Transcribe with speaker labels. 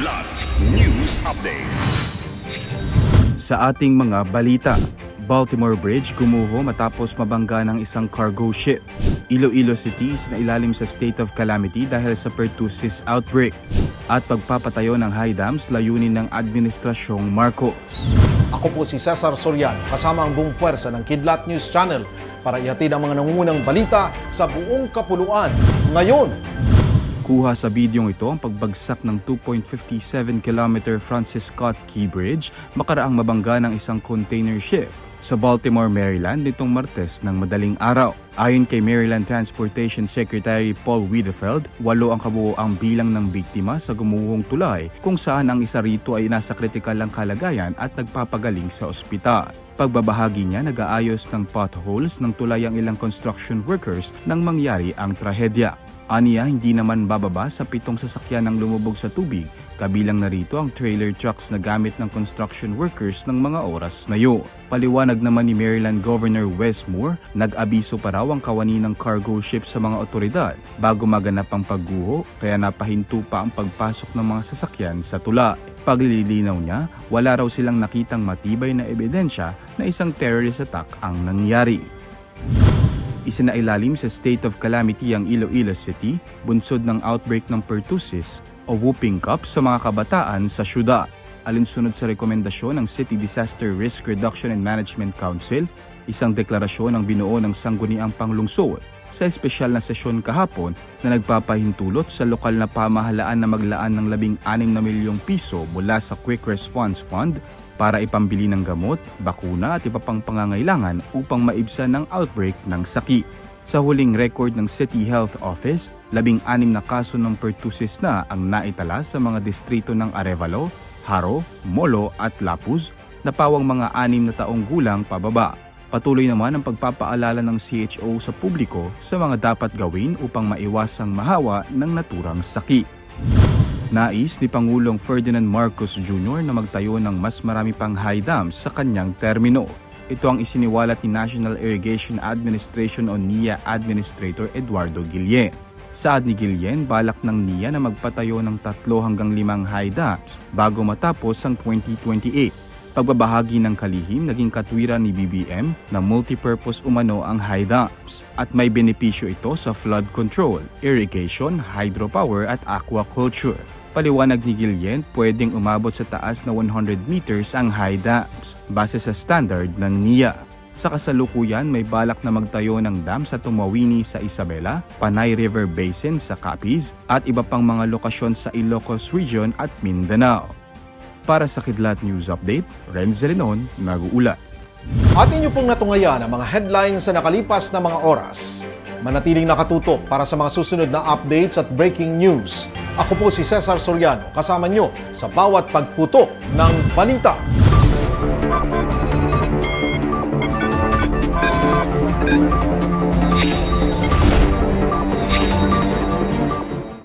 Speaker 1: Kidlat News Updates.
Speaker 2: Sa ating mga balita, Baltimore Bridge gumuho matapos mabangga ng isang cargo ship. Iloilo City isinailalim sa state of calamity dahil sa pertussis outbreak. At pagpapatayo ng high dams layunin ng Administrasyong Marcos.
Speaker 3: Ako po si Cesar Soriano, kasama ang buong puwersa ng Kidlat News Channel para ihatid ang mga nangungunang balita sa buong kapuluan. Ngayon,
Speaker 2: kuha sa bidyong ito ang pagbagsak ng 2.57 km Francis Scott Key Bridge makaraang mabangga ng isang container ship sa Baltimore, Maryland nitong Martes ng madaling araw. Ayon kay Maryland Transportation Secretary Paul Wiedefeld, 8 ang kabuoang bilang ng biktima sa gumuhong tulay kung saan ang isa rito ay nasa kritikal ang kalagayan at nagpapagaling sa ospital. Pagbabahagi niya, nag-aayos ng potholes ng tulay ang ilang construction workers nang mangyari ang trahedya. Aniya, hindi naman bababa sa 7 sasakyan ng lumubog sa tubig, kabilang na rito ang trailer trucks na gamit ng construction workers ng mga oras na yun. Paliwanag naman ni Maryland Governor Wes Moore, nag-abiso pa raw ang kawani ng cargo ship sa mga otoridad bago maganap ang pagguho, kaya napahinto pa ang pagpasok ng mga sasakyan sa tulay. Paglilinaw niya, wala raw silang nakitang matibay na ebidensya na isang terrorist attack ang nangyari. Isinailalim sa state of calamity ang Iloilo City, bunsod ng outbreak ng pertussis o whooping cough sa mga kabataan sa syudad. Alinsunod sa rekomendasyon ng City Disaster Risk Reduction and Management Council, isang deklarasyon ang binuo ng Sangguniang Panglungsod sa espesyal na sesyon kahapon na nagpapahintulot sa lokal na pamahalaan na maglaan ng 16 na milyong piso mula sa Quick Response Fund para ipambili ng gamot, bakuna at iba pang pangangailangan upang maibsan ang outbreak ng sakit. Sa huling record ng City Health Office, 16 na kaso ng pertussis na ang naitala sa mga distrito ng Arevalo, Haro, Molo at Lapuz na pawang mga 6 na taong gulang pababa. Patuloy naman ang pagpapaalala ng CHO sa publiko sa mga dapat gawin upang maiwasang mahawa ng naturang sakit. Nais ni Pangulong Ferdinand Marcos Jr. na magtayo ng mas marami pang high dams sa kanyang termino. Ito ang isiniwalat ni National Irrigation Administration o NIA Administrator Eduardo Guillen. Saad ni Guillen, balak ng NIA na magpatayo ng 3 hanggang 5 high dams bago matapos ang 2028. Pagbabahagi ng kalihim, naging katwiran ni BBM na multipurpose umano ang high dams at may benepisyo ito sa flood control, irrigation, hydropower at aquaculture. Paliwanag ni Guillen, pwedeng umabot sa taas na 100 meters ang high dams base sa standard ng NIA. Sa kasalukuyan, may balak na magtayo ng dam sa Tumawini sa Isabela, Panay River Basin sa Capiz at iba pang mga lokasyon sa Ilocos Region at Mindanao. Para sa Kidlat News Update, Renz Zelenon, nag-uulat.
Speaker 3: At inyo pong natungayan ang mga headlines sa nakalipas na mga oras. Manatiling nakatutok para sa mga susunod na updates at breaking news. Ako po si Cesar Soriano, kasama nyo sa bawat pagputok ng balita.